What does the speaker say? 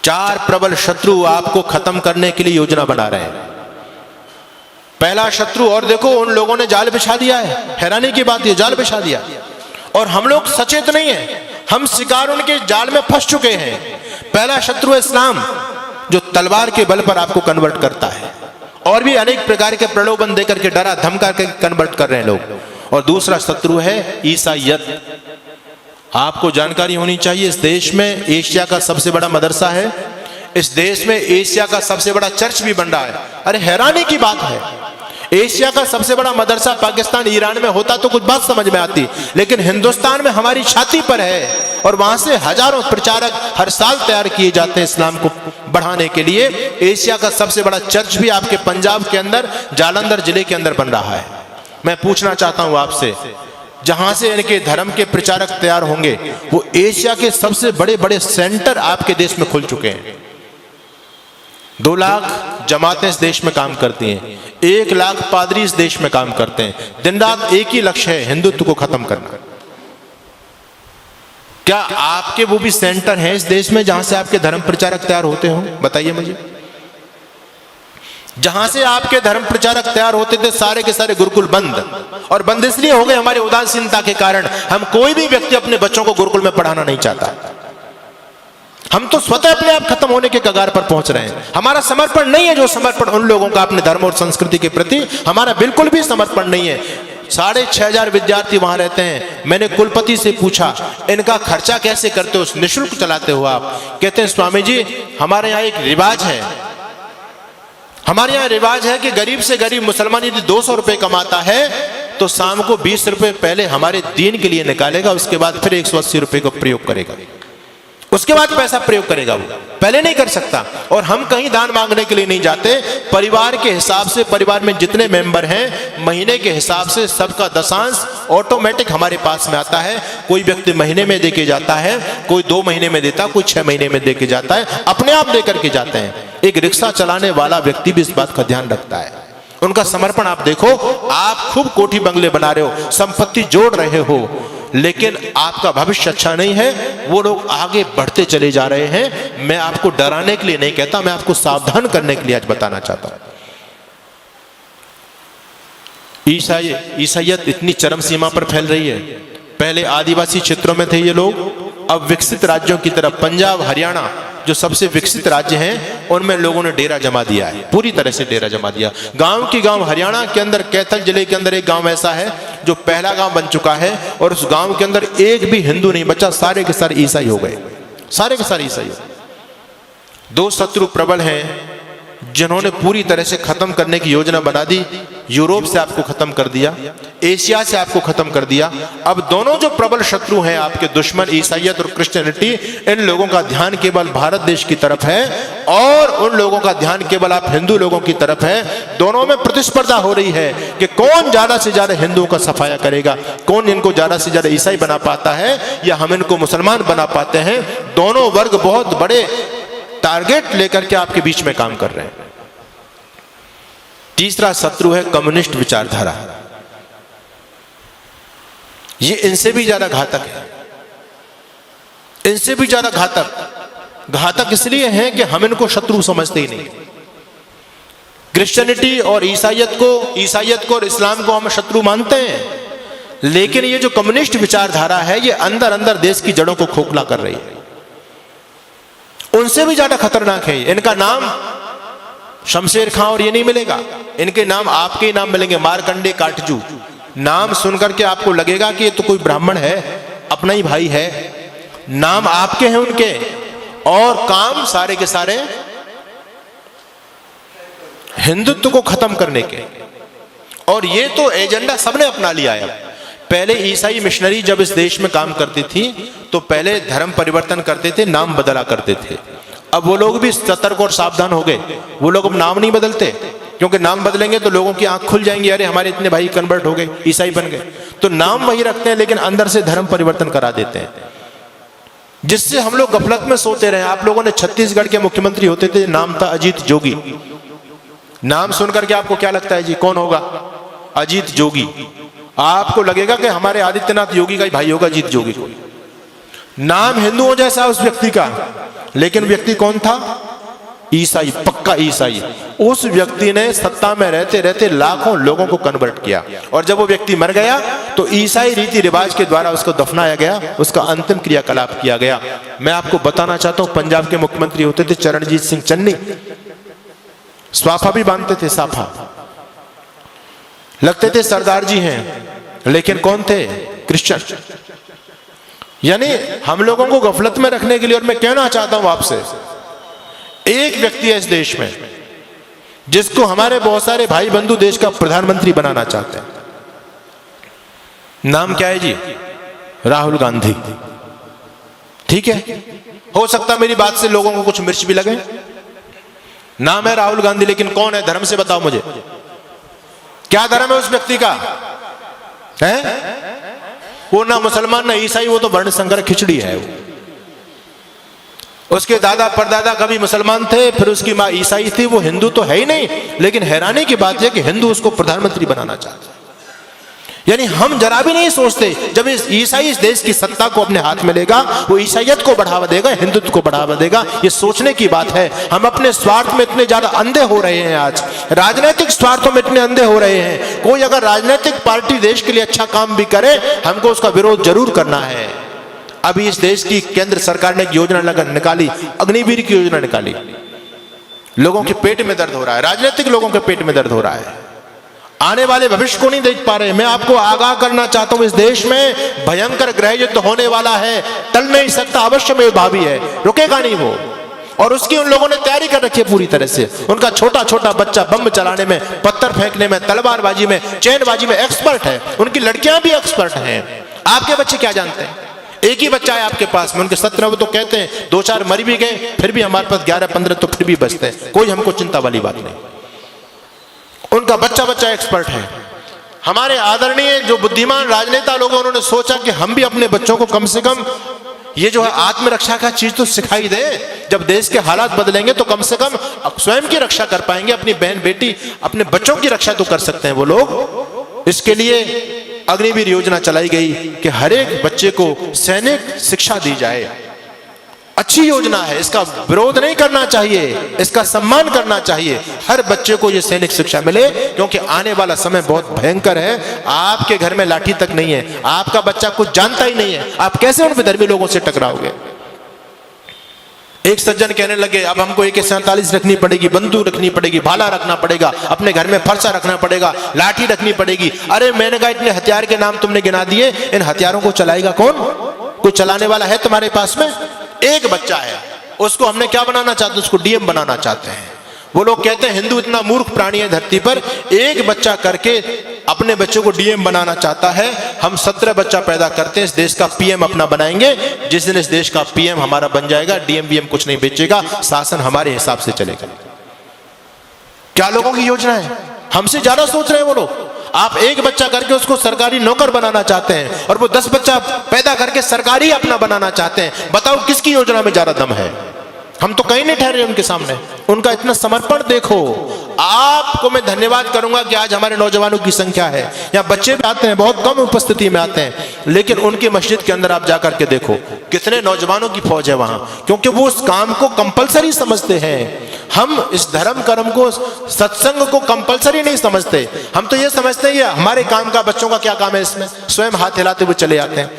चार प्रबल शत्रु आपको खत्म करने के लिए योजना बना रहे हैं। पहला शत्रु, और देखो उन लोगों ने जाल बिछा दिया है, हैरानी की बात ये, जाल बिछा दिया और हम लोग सचेत नहीं है, हम शिकार उनके जाल में फंस चुके हैं। पहला शत्रु है इस्लाम, जो तलवार के बल पर आपको कन्वर्ट करता है, और भी अनेक प्रकार के प्रलोभन देकर के डरा धमका के कन्वर्ट कर रहे हैं लोग। और दूसरा शत्रु है ईसाईयत। आपको जानकारी होनी चाहिए, इस देश में एशिया का सबसे बड़ा मदरसा है, इस देश में एशिया का सबसे बड़ा चर्च भी बन रहा है। अरे हैरानी की बात है, एशिया का सबसे बड़ा मदरसा पाकिस्तान ईरान में होता तो कुछ बात समझ में आती, लेकिन हिंदुस्तान में हमारी छाती पर है और वहां से हजारों प्रचारक हर साल तैयार किए जाते हैं इस्लाम को बढ़ाने के लिए। एशिया का सबसे बड़ा चर्च भी आपके पंजाब के अंदर जालंधर जिले के अंदर बन रहा है। मैं पूछना चाहता हूं आपसे, जहां से इनके धर्म के प्रचारक तैयार होंगे, वो एशिया के सबसे बड़े बड़े सेंटर आपके देश में खुल चुके हैं। 2 लाख जमातें इस देश में काम करती हैं, 1 लाख पादरी इस देश में काम करते हैं। दिन रात एक ही लक्ष्य है, हिंदुत्व को खत्म करना। क्या आपके वो भी सेंटर हैं इस देश में जहां से आपके धर्म प्रचारक तैयार होते हो? बताइए मुझे। जहां से आपके धर्म प्रचारक तैयार होते थे, सारे के सारे गुरुकुल बंद, और बंद इसलिए हो गए हमारी उदासीनता के कारण। हम कोई भी व्यक्ति अपने बच्चों को गुरुकुल में पढ़ाना नहीं चाहता। हम तो स्वतः अपने आप खत्म होने के कगार पर पहुंच रहे हैं। हमारा समर्पण नहीं है जो समर्पण उन लोगों का अपने धर्म और संस्कृति के प्रति, हमारा बिल्कुल भी समर्पण नहीं है। 6,500 विद्यार्थी वहां रहते हैं। मैंने कुलपति से पूछा, इनका खर्चा कैसे करते हो, निःशुल्क चलाते हो आप? कहते हैं स्वामी जी, हमारे यहाँ एक रिवाज है, हमारे यहाँ रिवाज है कि गरीब से गरीब मुसलमान यदि 200 रुपए कमाता है तो शाम को 20 रुपए पहले हमारे दीन के लिए निकालेगा, उसके बाद फिर 180 रुपए का प्रयोग करेगा, उसके बाद पैसा प्रयोग करेगा, वो पहले नहीं कर सकता। और हम कहीं दान मांगने के लिए नहीं जाते, परिवार के हिसाब से, परिवार में जितने मेंबर हैं महीने के हिसाब से सबका दशांश ऑटोमेटिक हमारे पास में आता है। कोई व्यक्ति महीने में दे के जाता है, कोई 2 महीने में देता, कोई 6 महीने में दे के जाता है, अपने आप दे करके जाते हैं। एक रिक्शा चलाने वाला व्यक्ति भी इस बात का ध्यान रखता है। उनका समर्पण आप देखो, आप खूब कोठी बंगले बना रहे हो, संपत्ति जोड़ रहे हो, लेकिन आपका भविष्य अच्छा नहीं है। वो लोग आगे बढ़ते चले जा रहे हैं। मैं आपको डराने के लिए नहीं कहता, मैं आपको सावधान करने के लिए आज बताना चाहता हूं। ईसाईयत इतनी चरम सीमा पर फैल रही है। पहले आदिवासी क्षेत्रों में थे ये लोग, अब विकसित राज्यों की तरफ, पंजाब हरियाणा जो सबसे विकसित राज्य हैं, उनमें लोगों ने डेरा जमा दिया है, पूरी तरह से डेरा जमा दिया। गांव की गांव, हरियाणा के अंदर कैथल जिले के अंदर एक गांव ऐसा है जो पहला गांव बन चुका है, और उस गांव के अंदर एक भी हिंदू नहीं बचा, सारे के सारे ईसाई हो गए, सारे के सारे ईसाई। 2 शत्रु प्रबल हैं जिन्होंने पूरी तरह से खत्म करने की योजना बना दी। यूरोप से आपको खत्म कर दिया, एशिया से आपको खत्म कर दिया। अब दोनों जो प्रबल शत्रु हैं आपके दुश्मन, ईसाईयत और क्रिश्चियनिटी, इन लोगों का ध्यान केवल भारत देश की तरफ है और उन लोगों का ध्यान केवल आप हिंदू लोगों की तरफ है। दोनों में प्रतिस्पर्धा हो रही है कि कौन ज्यादा से ज्यादा हिंदुओं का सफाया करेगा, कौन इनको ज्यादा से ज्यादा ईसाई बना पाता है या हम इनको मुसलमान बना पाते हैं। दोनों वर्ग बहुत बड़े टारगेट लेकर के आपके बीच में काम कर रहे हैं। तीसरा शत्रु है कम्युनिस्ट विचारधारा। ये इनसे भी ज्यादा घातक है, इनसे भी ज्यादा घातक इसलिए है कि हम इनको शत्रु समझते ही नहीं। क्रिश्चियनिटी और ईसाईयत को और इस्लाम को हम शत्रु मानते हैं, लेकिन ये जो कम्युनिस्ट विचारधारा है ये अंदर अंदर देश की जड़ों को खोखला कर रही है। उनसे भी ज्यादा खतरनाक है। इनका नाम शमशेर खां और ये नहीं मिलेगा, इनके नाम आपके ही नाम मिलेंगे, मारकंडे काटजू। नाम सुनकर के आपको लगेगा कि ये तो कोई ब्राह्मण है, अपना ही भाई है। नाम आपके हैं उनके, और काम सारे के सारे हिंदुत्व को खत्म करने के। और ये तो एजेंडा सबने अपना लिया है। पहले ईसाई मिशनरी जब इस देश में काम करती थी तो पहले धर्म परिवर्तन करते थे, नाम बदला करते थे। अब वो लोग भी सतर्क और सावधान हो गए, वो लोग अब नाम नहीं बदलते, क्योंकि नाम बदलेंगे तो लोगों की आंख खुल जाएंगी, अरे हमारे इतने भाई कन्वर्ट हो गए, ईसाई बन गए। तो नाम वही रखते हैं लेकिन अंदर से धर्म परिवर्तन करा देते हैं, जिससे हम लोग गफलत में सोते रहे। आप लोगों ने छत्तीसगढ़ के मुख्यमंत्री होते थे, नाम था अजीत जोगी। नाम सुनकर के आपको क्या लगता है जी, कौन होगा? अजीत जोगी। आपको लगेगा कि हमारे आदित्यनाथ योगी का ही भाई होगा अजीत जोगी। नाम हिंदुओं जैसा उस व्यक्ति का, लेकिन व्यक्ति कौन था? ईसाई, पक्का ईसाई। उस व्यक्ति ने सत्ता में रहते रहते लाखों लोगों को कन्वर्ट किया, और जब वो व्यक्ति मर गया तो ईसाई रीति रिवाज के द्वारा उसको दफनाया गया, उसका अंतिम क्रियाकलाप किया गया। मैं आपको बताना चाहता हूं, पंजाब के मुख्यमंत्री होते थे चरणजीत सिंह चन्नी, स्वाफा भी बांधते थे, साफा लगते थे, सरदार जी हैं, लेकिन कौन थे? क्रिश्चियन। यानी हम लोगों को गफलत में रखने के लिए, और मैं कहना चाहता हूं आपसे, एक व्यक्ति है इस देश में जिसको हमारे बहुत सारे भाई बंधु देश का प्रधानमंत्री बनाना चाहते हैं। नाम क्या है जी? राहुल गांधी। ठीक है, हो सकता मेरी बात से लोगों को कुछ मिर्च भी लगे। नाम है राहुल गांधी, लेकिन कौन है? धर्म से बताओ मुझे, क्या धर्म है उस व्यक्ति का? है वो ना मुसलमान ना ईसाई, वो तो वर्ण संकर खिचड़ी है। उसके दादा परदादा कभी मुसलमान थे, फिर उसकी मां ईसाई थी, वो हिंदू तो है ही नहीं। लेकिन हैरानी की बात यह कि हिंदू उसको प्रधानमंत्री बनाना चाहते हैं। यानी हम जरा भी नहीं सोचते, जब इस ईसाई इस देश की सत्ता को अपने हाथ में लेगा, वो ईसाइयत को बढ़ावा देगा, हिंदुत्व को बढ़ावा देगा। ये सोचने की बात है। हम अपने स्वार्थ में इतने ज्यादा अंधे हो रहे हैं, आज राजनीतिक स्वार्थों में इतने अंधे हो रहे हैं। कोई अगर राजनीतिक पार्टी देश के लिए अच्छा काम भी करे, हमको उसका विरोध जरूर करना है। अभी इस देश की केंद्र सरकार ने एक योजना निकाली, अग्निवीर की योजना निकाली। लोगों के पेट में दर्द हो रहा है, राजनीतिक लोगों के पेट में दर्द हो रहा है, आने वाले भविष्य को नहीं देख पा रहे। मैं आपको आगाह करना चाहता हूं, इस देश में भयंकर गृह युद्ध होने वाला है, टल नहीं सकता, अवश्य में भावी है, रुकेगा नहीं वो। और उसकी उन लोगों ने तैयारी कर रखी है पूरी तरह से। उनका छोटा छोटा बच्चा बम चलाने में, पत्थर फेंकने में, तलवारबाजी में, चैनबाजी में एक्सपर्ट है। उनकी लड़कियां भी एक्सपर्ट हैं। आपके बच्चे क्या जानते हैं? एक ही बच्चा है आपके पास में, उनके 17 वो तो कहते हैं 2-4 मर भी गए, फिर भी हमारे पास 11-15 तो फिर भी बचते हैं। कोई हमको चिंता वाली बात नहीं। उनका बच्चा बच्चा एक्सपर्ट है। हमारे आदरणीय जो बुद्धिमान राजनेता लोग, उन्होंने सोचा कि हम भी अपने बच्चों को कम से कम ये जो है आत्मरक्षा का चीज तो सिखाई दे। जब देश के हालात बदलेंगे तो कम से कम स्वयं की रक्षा कर पाएंगे, अपनी बहन बेटी अपने बच्चों की रक्षा तो कर सकते हैं वो लोग। इसके लिए अग्निवीर योजना चलाई गई कि हर एक बच्चे को सैनिक शिक्षा दी जाए। अच्छी योजना है, इसका विरोध नहीं करना चाहिए, इसका सम्मान करना चाहिए। हर बच्चे को यह सैनिक शिक्षा मिले, क्योंकि आने वाला समय बहुत भयंकर है। आपके घर में लाठी तक नहीं है, आपका बच्चा कुछ जानता ही नहीं है, आप कैसे उन विधर्मी लोगों से टकराओगे? एक सज्जन कहने लगे, अब हमको AK-47 रखनी पड़ेगी, बंदूक रखनी पड़ेगी, भाला रखना पड़ेगा, अपने घर में फरसा रखना पड़ेगा, लाठी रखनी पड़ेगी। अरे मैंने कहा, इतने हथियार के नाम तुमने गिना दिए, इन हथियारों को चलाएगा कौन? कोई चलाने वाला है तुम्हारे पास में? एक बच्चा है, उसको हमने क्या बनाना चाहते हैं? उसको DM बनाना चाहते हैं। वो लोग कहते हैं हिंदू इतना मूर्ख प्राणी है धरती पर, एक बच्चा करके अपने बच्चों को DM बनाना चाहता है। हम 17 बच्चा पैदा करते हैं, इस देश का PM अपना बनाएंगे। जिस दिन इस देश का PM हमारा बन जाएगा, DM कुछ नहीं बेचेगा, शासन हमारे हिसाब से चलेगा। क्या लोगों की योजना है? हमसे ज्यादा सोच रहे हैं वो लोग। आप एक बच्चा करके उसको सरकारी नौकर बनाना चाहते हैं, और वो 10 बच्चा पैदा करके सरकारी अपना बनाना चाहते हैं। बताओ किसकी योजना में ज्यादा दम है? हम तो कहीं नहीं ठहरे उनके सामने। उनका इतना समर्पण देखो। आपको मैं धन्यवाद करूंगा कि आज हमारे नौजवानों की संख्या है, यहाँ बच्चे भी आते हैं, बहुत कम उपस्थिति में आते हैं, लेकिन उनकी मस्जिद के अंदर आप जाकर के देखो कितने नौजवानों की फौज है वहां, क्योंकि वो उस काम को कंपलसरी समझते हैं। हम इस धर्म कर्म को, सत्संग को कंपलसरी नहीं समझते। हम तो ये समझते हैं ये हमारे काम का, बच्चों का क्या काम है इसमें, स्वयं हाथ हिलाते हुए चले आते हैं।